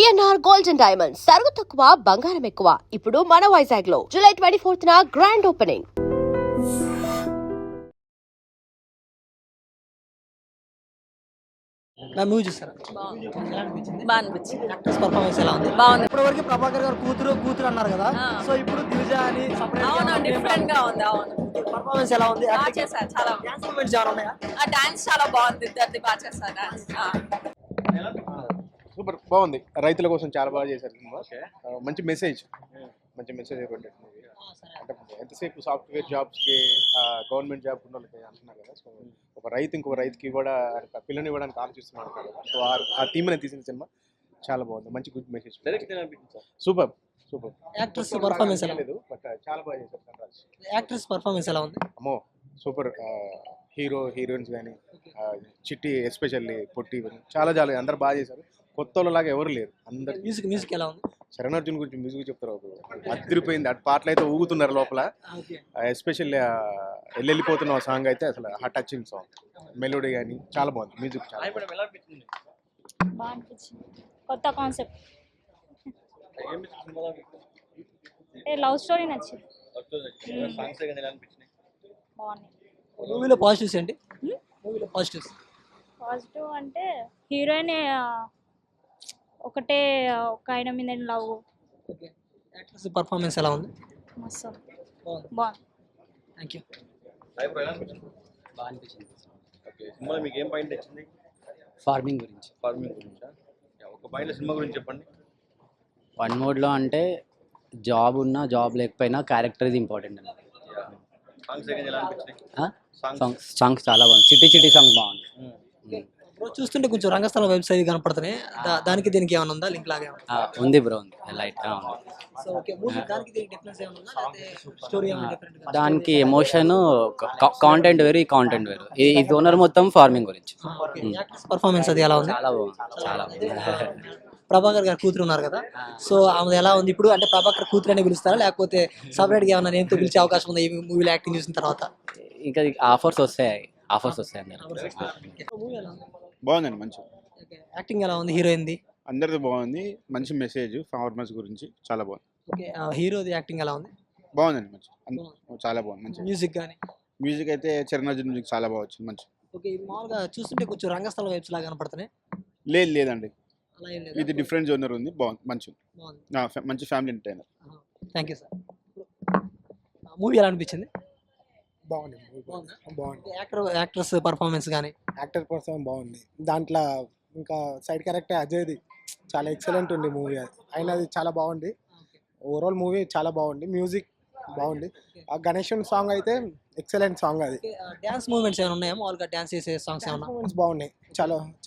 PNR gold and diamonds సరుకు తక్కువ బంగారం ఎక్కువ. ఇప్పుడు మన వైజాగ్ లో జూలై 24న గ్రాండ్ ఓపెనింగ్. మూవీ చూసారా? బాగా అనిపించింది. యాక్టర్స్ పర్ఫార్మెన్స్ ఎలా ఉంది? బాగుంది. ఇప్పటివరకు ప్రభాకర్ గారు కూతురు అన్నారు కదా, సో ఇప్పుడు దివిజ అని అవును, డిఫరెంట్ గా ఉంది. అవును, పర్ఫార్మెన్స్ ఎలా ఉంది? బాగా చేశారు. చాలా డాన్స్ మూమెంట్స్ ఏమైనా ఉన్నాయా? ఆ డాన్స్ చాలా బాగుంది. ఇద్దరిది బాగా చేస్తారు డాన్స్. సూపర్ బాగుంది. రైతుల కోసం చాలా బాగా చేశారు సినిమా. మంచి మెసేజ్ ఇవ్వండి మూవీ. అంటే ఎంతసేపు సాఫ్ట్వేర్ జాబ్స్కి గవర్నమెంట్ జాబ్ ఉన్న వాళ్ళకి అంటున్నారు కదా, సో ఒక రైతు ఇంకొక రైతుకి కూడా పిల్లని ఇవ్వడానికి ఆలోచిస్తున్నాడు కదా, సో ఆ థీమ్ అనేది తీసిన సినిమా చాలా బాగుంది. మంచి good message. Super. Actors performance ఎలా లేదు బట్ చాలా బాగా చేశారు సన్రాజ్. యాక్టర్స్ పర్ఫార్మెన్స్ ఎలా ఉంది? అమ్మో సూపర్. హీరోయిన్స్ కానీ చిట్టి ఎస్పెషల్లీ పొట్టి చాలా అందరు బాగా చేశారు. కొత్త వాళ్ళలాగా ఎవరు లేరు. అందరు మ్యూజిక్ ఎలా ఉంది? శరణార్జున్ గురించి మ్యూజిక్ చెప్తారు, అదిరిపోయింది. అటు పాటలు అయితే ఊగుతున్నారు లోపల. ఎస్పెషల్లీ వెళ్ళిపోతున్న సాంగ్ అయితే అసలు టచింగ్ సాంగ్. మెలోడీ కానీ చాలా బాగుంది. మ్యూజిక్ చాలా బాగా అనిపించింది. కొత్త కాన్సెప్ట్, లవ్ స్టోరీ నచ్చింది. బాగున్నాయి. మూవీలో పాజిటివ్స్ ఏంటి? మూవీలో పాజిటివ్స్ పాజిటివ్ అంటే హీరోయిన్ ఒకటే ఒక ఆయన మీద లవ్. యాక్టర్స్ పర్ఫార్మెన్స్ ఎలా ఉంది? మస్తు బాగుంది. Thank you. బాగా అనిపించింది. సినిమాలో మీకు ఏం పాయింట్ వచ్చింది? ఫార్మింగ్ గురించి. ఒక పాయింట్ సినిమా గురించి చెప్పండి. వన్ మోడ్లో అంటే జాబ్ ఉన్నా జాబ్ లేకపోయినా క్యారెక్టర్ ఇది ఇంపార్టెంట్ అన్నది. సాంగ్స్ చాలా బాగుంది. చిట్టి సాంగ్ బాగుంది. చూస్తుంటే కొంచెం రంగస్థల వెబ్సైట్ కనపడుతున్నాయి. దానికి దీనికి ఏమైనా ఉందా లింక్ లాగా? ఉంది బ్రో, ఉంది లైట్ ఉంది. సో ఓకే, మూవీ దానికి దీనికి డిఫరెన్స్ ఏమైనా ఉందా లేకపోతే స్టోరీ ఏమైనా డిఫరెంట్ గా? దానికి ఎమోషన్, కాంటెంట్ వేరు, ఈ కాంటెంట్ వేరు. ఇది ఓనర్ మొత్తం ఫార్మింగ్ గురించి. యాక్టర్స్ పర్ఫార్మెన్స్ అది ఎలా ఉంది? చాలా బాగుంది. చాలా ప్రభాకర్ గారు కూతురు ఉన్నారు కదా, సో ఆమె ఎలా ఉంది ఇప్పుడు? అంటే ప్రభాకర్ కూతురు అని పిలుస్తారా లేకపోతే సపరేట్ గా ఏమైనా నేమ్తో పిలిచే అవకాశం ఉందా ఈ మూవీలో యాక్టింగ్ చూసిన తర్వాత? ఇంకా ఆఫర్స్ వస్తాయి బాగుందండి. మంచి యాక్టింగ్ ఎలా ఉంది హీరోయిన్ది? అందరిది బాగుంది. మంచి మెసేజ్ ఫార్మర్స్ గురించి చాలా బాగుంది. ఓకే, హీరోది యాక్టింగ్ ఎలా ఉంది? బాగుందండి. మంచి చాలా బాగుంది. మంచి మ్యూజిక్ కానీ? మ్యూజిక్ అయితే చరణార్జున్ మ్యూజిక్ చాలా బాగా వచ్చింది. మంచి. ఓకే, మామూలుగా చూస్తుంటే కొంచెం రంగస్థల వైబ్స్ లాగా కనపడుతున్నాయి. లేదండి, అలా ఏం లేదు. ఇది డిఫరెంట్ జోనర్ ఉంది. బాగుంది. మంచి మంచి family entertainer. Thank you sir. Movie ఎలా అనిపించింది? బాగుంది. యాక్టర్స్ పర్ఫార్మెన్స్ కానీ? యాక్టర్ పర్సన్ బాగుంది. దాంట్లో ఇంకా సైడ్ క్యారెక్టర్ అజయ్ది చాలా ఎక్సలెంట్ ఉంది మూవీ. అయినది చాలా బాగుంది. ఓవరాల్ మూవీ చాలా బాగుంది. మ్యూజిక్ బాగుంది. ఆ గణేషన్ సాంగ్ అయితే ఎక్సలెంట్ సాంగ్. అది డ్యాన్స్ మూమెంట్స్ ఏమైనా ఉన్నాయా? మామూలుగా డ్యాన్స్ చేసే సాంగ్స్ ఏమైనా? మూమెంట్స్ బాగున్నాయి.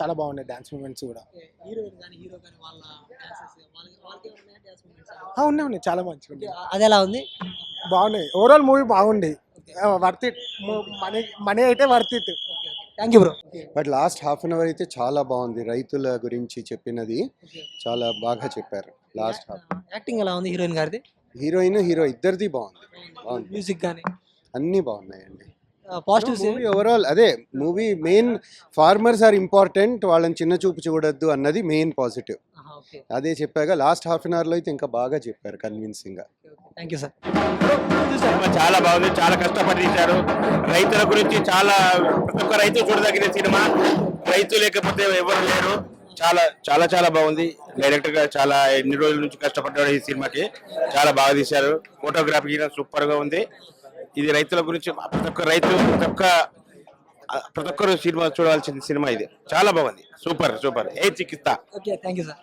చాలా బాగున్నాయి డ్యాన్స్ మూమెంట్స్ కూడా. హీరోయిన్ కానీ హీరో కానీ వాళ్ళ డ్యాన్సెస్ ఉన్నాయి. చాలా మంచిగా ఉంది. అది ఎలా ఉంది? బాగున్నాయి. ఓవరాల్ మూవీ బాగుంది. Worth it. మనీ అయితే worth it. Thank you bro. But last half an hour అయితే చాలా బాగుంది. రైతుల గురించి చెప్పినది చాలా బాగా చెప్పారు. లాస్ట్ హాఫ్ యాక్టింగ్ ఎలా ఉంది హీరోయిన్ గారిది? హీరో ఇద్దరిది బాగుంది. మ్యూజిక్ కానీ అన్నీ బాగున్నాయండి. పాజిటివ్స్ మూవీ ఓవరాల్ అదే movie main farmers are important, వాళ్ళని చిన్న చూపు చూడొద్దు అన్నది మెయిన్ పాజిటివ్. అదే చెప్పాక లాస్ట్ హాఫ్ అన్ అవర్లో అయితే ఇంకా బాగా చెప్పారు కన్విన్సింగ్ గా. Thank you sir. చాలా బాగుంది. చాలా కష్టపడి తీశారు. రైతుల గురించి చాలా, ప్రతి ఒక్క రైతు చూడదగిన సినిమా. రైతు లేకపోతే ఎవరు లేరు. చాలా బాగుంది. డైరెక్టర్ గా చాలా ఎన్ని రోజుల నుంచి కష్టపడ్డాడు ఈ సినిమాకి. చాలా బాగా తీశారు. ఫోటోగ్రఫీ సూపర్ గా ఉంది. ఇది రైతుల గురించి ప్రతి ఒక్కరు సినిమా చూడాల్సిన సినిమా ఇది. చాలా బాగుంది. సూపర్. ఏ చికిత్సా. Okay, thank you sir.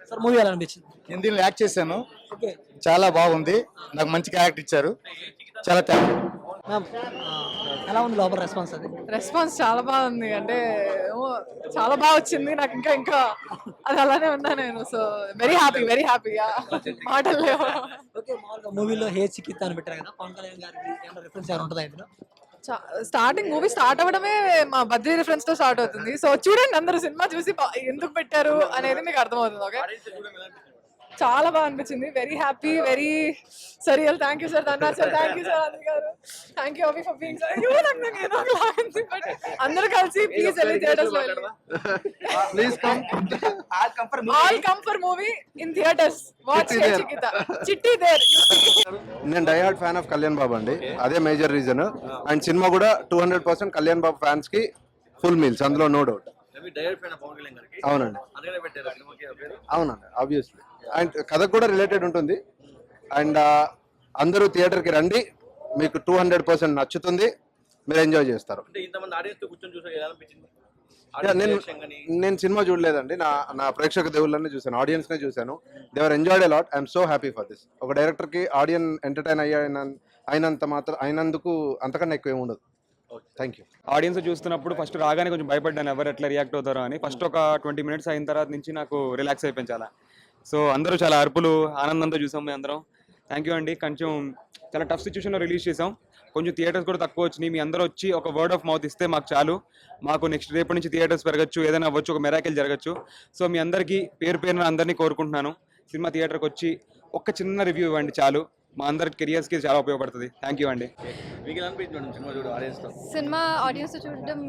Sir movie ఎలా అనిపించింది? నేను దీనిలో యాక్ట్ చేశాను. ఓకే, చాలా బాగుంది. నాకు మంచి క్యారెక్టర్ ఇచ్చారు. చాలా థ్యాంక్ యూ. మ్యామ్ ఎలా ఉంది లోపల రెస్పాన్స్? అది రెస్పాన్స్ చాలా బాగుంది. అంటే చాలా బాగా వచ్చింది నాకు. ఇంకా అది అలానే ఉన్నా నేను. So very happy. మాటలు లేవు. ఓకే, మామూలుగా మూవీలో హే చికిత్స అని పెట్టారు కదా, పవన్ కళ్యాణ్ గారికి ఏమైనా రిఫరెన్స్ ఏమైనా ఉంటుందా ఇందులో? స్టార్టింగ్ మూవీ స్టార్ట్ అవ్వడమే మా బద్రీ రిఫరెన్స్ తో స్టార్ట్ అవుతుంది. సో చూడండి, అందరూ సినిమా చూసి ఎందుకు పెట్టారు అనేది మీకు అర్థమవుతుంది. ఓకే, చాలా బాగా అనిపించింది. Very happy, very surreal. Thank you sir Dhanna sir, thank you sir అన్ని గారు, థ్యాంక్ యూ అవి ఫర్ బీయింగ్ సార్. నాకు ఏదో లాగింది, బట్ అందరూ కలిసి ప్లీజ్ వెళ్ళి థియేటర్స్ లో please come all come for movie in theatres. Watch Chikitha Chitti there. నేను diehard fan of Kalyan Babu అండి, అదే మేజర్ రీజన్. అండ్ సినిమా కూడా 200% కళ్యాణ్ బాబు ఫ్యాన్స్ కి ఫుల్ మీల్స్, అందులో నో డౌట్. అవునండి, అవునండి, ఆబ్వియస్లీ. అండ్ కథకు కూడా రిలేటెడ్ ఉంటుంది. అండ్ అందరూ థియేటర్కి రండి, మీకు 200% నచ్చుతుంది, మీరు ఎంజాయ్ చేస్తారు. నేను సినిమా చూడలేదండి, నా ప్రేక్షక దేవుళ్ళని చూసాను, ఆడియన్స్ నే చూసాను. They were enjoyed a lot. I'm so happy for this. ఒక డైరెక్టర్ కి ఆడియన్ ఎంటర్టైన్ అయినందుకు అంతకన్నా ఎక్కువ ఏమి ఉండదు. Thank you. ఆడియన్స్ చూస్తున్నప్పుడు ఫస్ట్ రాగానే కొంచెం భయపడ్డాను, ఎవరు ఎట్లా రియాక్ట్ అవుతారో అని. ఫస్ట్ ఒక 20 minutes అయిన తర్వాత నుంచి నాకు రిలాక్స్ అయిపోయింది చాలా. సో అందరూ చాలా అరుపులు, ఆనందంతో చూసాం మేము అందరం. థ్యాంక్ యూ అండి. కొంచెం చాలా టఫ్ సిచ్యువేషన్లో రిలీజ్ చేసాం, కొంచెం థియేటర్స్ కూడా తక్కువ వచ్చినాయి. మీ అందరూ వచ్చి ఒక వర్డ్ ఆఫ్ మౌత్ ఇస్తే మాకు చాలు. మాకు నెక్స్ట్ రేపటి నుంచి థియేటర్స్ పెరగచ్చు, ఏదైనా అవ్వచ్చు, ఒక మెరాకిల్ జరగచ్చు. సో మీ అందరికీ పేరు పేరున అందరినీ కోరుకుంటున్నాను, సినిమా థియేటర్కి వచ్చి ఒక్క చిన్న రివ్యూ ఇవ్వండి చాలు, మా అందరి కెరియర్స్కి చాలా ఉపయోగపడుతుంది. థ్యాంక్ యూ అండి. సినిమా ఆడియన్స్ చూడడం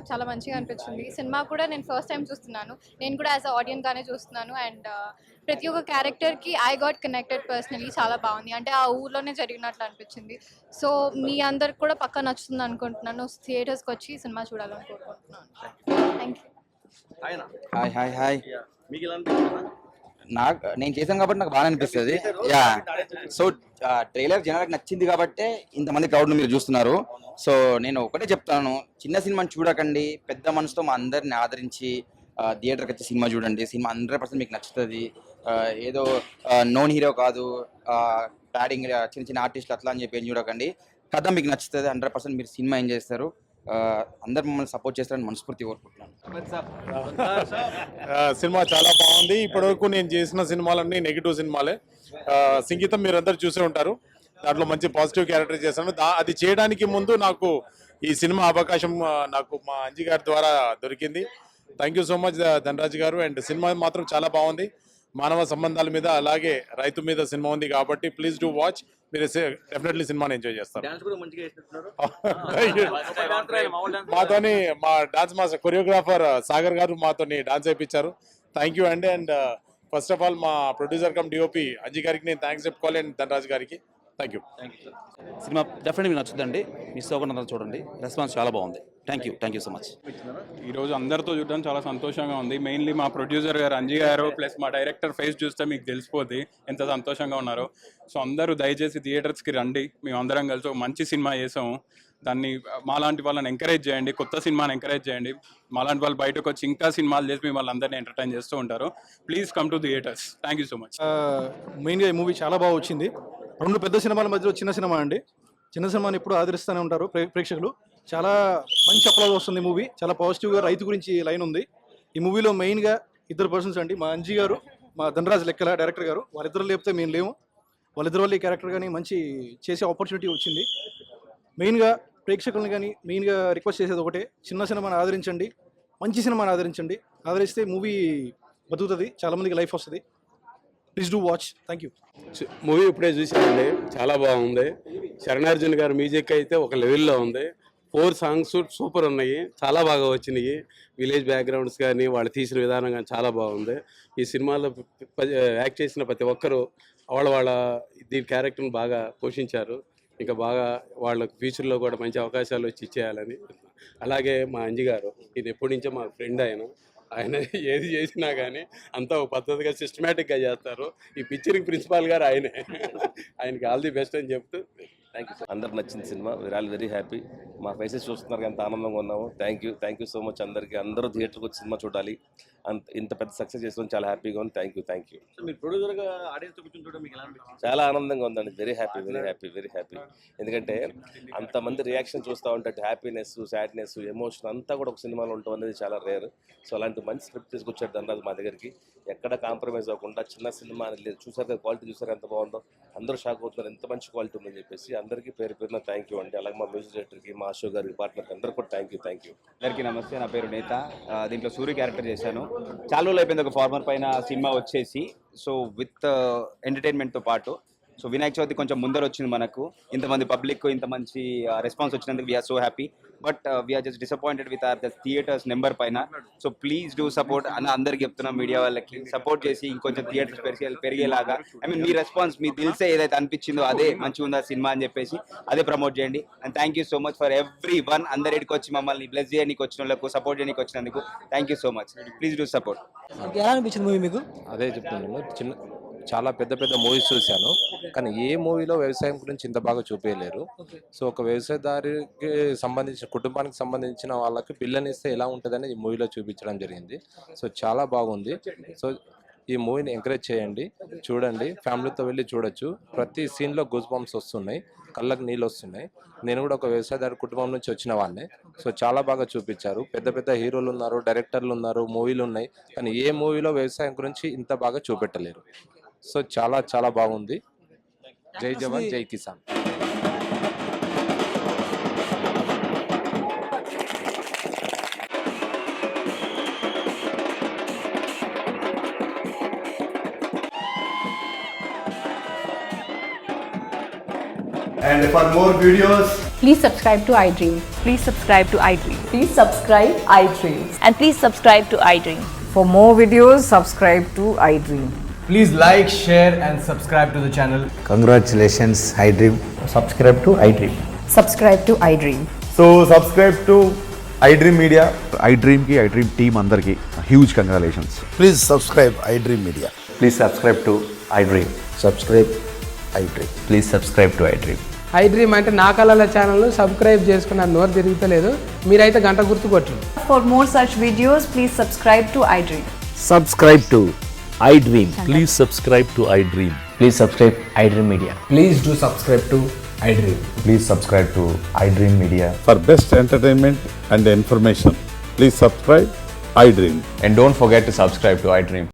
చాలా మంచిగా అనిపించింది. సినిమా కూడా నేను ఫస్ట్ టైం చూస్తున్నాను, నేను కూడా యాజ్ అ ఆడియన్స్ గానే చూస్తున్నాను. అండ్ ప్రతి ఒక్క క్యారెక్టర్కి ఐ గాట్ కనెక్టెడ్ పర్సనలీ. చాలా బాగుంది, అంటే ఆ ఊర్లోనే జరిగినట్లు అనిపించింది. సో మీ అందరికి కూడా పక్కా నచ్చుతుంది అనుకుంటున్నాను. థియేటర్స్కి వచ్చి సినిమా చూడాలని కోరుకుంటున్నాను. Thank you. Hi hi hi. నేను చేశాను కాబట్టి నాకు బాగా అనిపిస్తుంది. యా, సో ట్రైలర్ జనాలకు నచ్చింది కాబట్టి ఇంతమంది క్రౌడ్ను మీరు చూస్తున్నారు. సో నేను ఒకటే చెప్తాను, చిన్న సినిమాని చూడకండి, పెద్ద మనసుతో మా అందరిని ఆదరించి థియేటర్కి వచ్చి సినిమా చూడండి. సినిమా 100% మీకు నచ్చుతుంది. ఏదో నోన్ హీరో కాదు, ప్యాడింగ్ చిన్న చిన్న ఆర్టిస్టులు అట్లా అని చెప్పి ఏం చూడకండి. కథ మీకు నచ్చుతుంది, 100% మీరు సినిమా ఏం చేస్తారు. అందరు మమ్మల్ని సపోర్ట్ చేస్తారని మనస్ఫూర్తి కోరుకుంటున్నాను. సినిమా చాలా బాగుంది. ఇప్పటివరకు నేను చేసిన సినిమాలన్నీ నెగిటివ్ సినిమాలే. సంగీతం మీరందరూ చూసే ఉంటారు, దాంట్లో మంచి పాజిటివ్ క్యారెక్టర్ చేశాను. అది చేయడానికి ముందు నాకు ఈ సినిమా అవకాశం నాకు మా అంజి గారి ద్వారా దొరికింది. Thank you so much Dhanraj garu. And cinema మాత్రం చాలా బాగుంది, మానవ సంబంధాల మీద అలాగే రైతు మీద సినిమా ఉంది కాబట్టి ప్లీజ్ డూ వాచ్. మీరు డెఫినెట్లీ సినిమాని ఎంజాయ్ చేస్తారు. మాతోని మా డాన్స్ మాస్టర్ కొరియోగ్రాఫర్ సాగర్ గారు మాతోని డాన్స్ అయిపించారు. థ్యాంక్ యూ అండి. అండ్ ఫస్ట్ ఆఫ్ ఆల్ మా ప్రొడ్యూసర్ కమ్ డిఓపి అంజీ గారికి నేను థ్యాంక్స్ చెప్పుకోవాలి, అండ్ ధనరాజ్ గారికి థ్యాంక్ యూ. సినిమా డెఫినెట్లీ మీకు నచ్చుతుందండి, మిస్ అవ్వకుండా చూడండి. రెస్పాన్స్ చాలా బాగుంది. Thank you so much. ఈరోజు అందరితో చూడడం చాలా సంతోషంగా ఉంది. మెయిన్లీ మా ప్రొడ్యూసర్ గారు అంజీ గారు ప్లస్ మా డైరెక్టర్ ఫేస్ చూస్తే మీకు తెలిసిపోద్ది ఎంత సంతోషంగా ఉన్నారో. సో అందరూ దయచేసి థియేటర్స్కి రండి, మేము అందరం కలిసి ఒక మంచి సినిమా చేసాము. దాన్ని మాలాంటి వాళ్ళని ఎంకరేజ్ చేయండి, కొత్త సినిమాని ఎంకరేజ్ చేయండి. మాలాంటి వాళ్ళు బయటకు వచ్చి ఇంకా సినిమాలు చేసి మిమ్మల్ని అందరినీ ఎంటర్టైన్ చేస్తూ ఉంటారు. Please come to theatres. Thank you so much. మెయిన్గా ఈ మూవీ చాలా బాగా వచ్చింది. 2 పెద్ద సినిమాల మధ్యలో చిన్న సినిమా అండి. చిన్న సినిమాని ఎప్పుడు ఆదరిస్తూనే ఉంటారు ప్రేక్షకులు. చాలా మంచి అప్లాజ్ వస్తుంది మూవీ. చాలా పాజిటివ్గా రైతు గురించి లైన్ ఉంది ఈ మూవీలో. మెయిన్గా 2 పర్సన్స్ అండి, మా అంజీ గారు, మా ధనరాజ్ లెక్కల డైరెక్టర్ గారు. వాళ్ళిద్దరు లేకపోతే మేము లేము. వాళ్ళిద్దరు వల్ల ఈ క్యారెక్టర్ కానీ మంచి చేసే ఆపర్చునిటీ వచ్చింది. మెయిన్గా ప్రేక్షకులను కానీ మెయిన్గా రిక్వెస్ట్ చేసేది ఒకటే, చిన్న సినిమాని ఆదరించండి, మంచి సినిమాని ఆదరించండి. ఆదరిస్తే మూవీ బతుకుతుంది, చాలామందికి లైఫ్ వస్తుంది. Please do watch. Thank you. Movie ఇప్పుడే చూసానండి, చాలా బాగుంది. శరణార్జున్ గారి మ్యూజిక్ అయితే ఒక లెవెల్లో ఉంది. 4 songs సూపర్ ఉన్నాయి, చాలా బాగా వచ్చినాయి. విలేజ్ బ్యాక్గ్రౌండ్స్ కానీ వాళ్ళు తీసిన విధానం కానీ చాలా బాగుంది. ఈ సినిమాలో యాక్ట్ చేసిన ప్రతి ఒక్కరూ వాళ్ళ దీని క్యారెక్టర్ని బాగా పోషించారు. ఇంకా బాగా వాళ్ళకి ఫ్యూచర్లో కూడా మంచి అవకాశాలు వచ్చి ఇచ్చేయాలని. అలాగే మా అంజి గారు, ఇది ఎప్పటి నుంచో మా ఫ్రెండ్. ఆయన ఏది చేసినా కానీ అంతా ఒక పద్ధతిగా సిస్టమేటిక్గా చేస్తారు. ఈ పిక్చరింగ్ ప్రిన్సిపాల్ గారు ఆయనే. ఆయనకి ఆల్ ది బెస్ట్ అని చెప్తూ థ్యాంక్ యూ. అందరికి నచ్చింది సినిమా. We are all very happy. మా ఫేసెస్ చూస్తున్నారు, ఎంత ఆనందంగా ఉన్నాము. థ్యాంక్ యూ సో మచ్ అందరికీ. అందరూ థియేటర్కి వచ్చి సినిమా చూడాలి. ఇంత పెద్ద సక్సెస్ చేస్తాం, చాలా హ్యాపీగా ఉంది. Thank you. మీరు ప్రొడ్యూసర్గా ఆడియన్స్ కూర్చొని చూడడం మీకు ఎలా అనిపిస్తుంది? చాలా ఆనందంగా ఉందండి. Very happy. ఎందుకంటే అంతమంది రియాక్షన్ చూస్తూ ఉంటే హ్యాపీనెస్, సాడ్నెస్, ఎమోషన్ అంతా కూడా ఒక సినిమాలో ఉండటం అనేది చాలా రేర్. సో అలాంటి మంచి స్క్రిప్ట్ తీసుకొచ్చాడు ధనరాజు మా దగ్గరికి. ఎక్కడ కాంప్రమైజ్ అవ్వకుండా చిన్న సినిమా లేదు. చూసారు కదా క్వాలిటీ, చూసారు ఎంత బాగుందో. అందరూ షాక్ అవుతున్నారు ఎంత మంచి క్వాలిటీ ఉందని చెప్పేసి. అందరికీ పేరు పేరున థ్యాంక్ యూ అండి. అలాగే మా మ్యూజిక్ డైరెక్టర్కి, మా అశోక్ గారికి, పార్ట్నర్కి అందరికీ కూడా థ్యాంక్ యూ. అందరికీ నమస్తే, నా పేరు నేత. దీంట్లో సూర్య క్యారెక్టర్ చేశాను. చాలా రోజులు అయిపోయింది ఒక ఫార్మర్ పైన సినిమా వచ్చేసి. సో విత్ ఎంటర్టైన్మెంట్తో పాటు సో వినాయక చవితి కొంచెం ముందర వచ్చింది మనకు, ఇంతమంది పబ్లిక్ ఇంత మంచి రెస్పాన్స్ వచ్చినందుకు we are so happy. But we are just disappointed with our the theatres number పైన. సో ప్లీజ్ డూ సపోర్ట్ అని అందరికి చెప్తున్నాం, మీడియా వాళ్ళకి సపోర్ట్ చేసి ఇంకొంచెం థియేటర్స్ పెరిగేలాగా. ఐ మీన్ మీ రెస్పాన్స్, మీ దిల్సే ఏదైతే అనిపించిందో అదే మంచిగా ఉందా సినిమా అని చెప్పేసి అదే ప్రమోట్ చేయండి. And thank you so much for every one, అందరికి వచ్చి మమ్మల్ని బ్లెస్ చేయడానికి వచ్చిన వాళ్ళకు, సపోర్ట్ చేయడానికి వచ్చినందుకు thank you so much. Please do support. ఎలా అనిపించింది మూవీ మీకు? అదే చెప్తున్నాను, చాలా పెద్ద పెద్ద మూవీస్ చూశాను, కానీ ఏ మూవీలో వ్యవసాయం గురించి ఇంత బాగా చూపించలేరు. సో ఒక వ్యవసాయదారికి సంబంధించిన కుటుంబానికి సంబంధించిన వాళ్ళకి పిల్లనిస్తే ఎలా ఉంటుందని ఈ మూవీలో చూపించడం జరిగింది. సో చాలా బాగుంది. సో ఈ మూవీని ఎంకరేజ్ చేయండి, చూడండి, ఫ్యామిలీతో వెళ్ళి చూడొచ్చు. ప్రతి సీన్లో గూస్ బంప్స్ వస్తున్నాయి, కళ్ళకు నీళ్ళు వస్తున్నాయి. నేను కూడా ఒక వ్యవసాయదారు కుటుంబం నుంచి వచ్చిన వాడినే. సో చాలా బాగా చూపించారు. పెద్ద పెద్ద హీరోలు ఉన్నారు, డైరెక్టర్లు ఉన్నారు, మూవీలు ఉన్నాయి, కానీ ఏ మూవీలో వ్యవసాయం గురించి ఇంత బాగా చూపెట్టలేరు. సో చాలా చాలా బాగుంది. జై జవాన్ జై Kisan. And for more videos, please subscribe to iDream. Please subscribe to iDream. Please subscribe iDream. And please subscribe to iDream. For more videos, subscribe to iDream. please like, share and subscribe to the channel. Congratulations, iDream. Subscribe to iDream. Subscribe to iDream. So subscribe to iDream Media. iDream ki iDream team andarki huge congratulations. Please subscribe iDream Media. Please subscribe to iDream. Subscribe iDream. Please subscribe to iDream. iDream అంటే నా కళల channel subscribe చేసుకున్న నోరు తిరుగుతలేదు, మీరైతే గంట గుర్తు కొట్టండి. For more such videos, please subscribe to iDream. Subscribe to iDream. Please subscribe to iDream. Please subscribe iDream Media. Please do subscribe to iDream. Please subscribe to iDream Media. For best entertainment and information, please subscribe iDream. And don't forget to subscribe to iDream.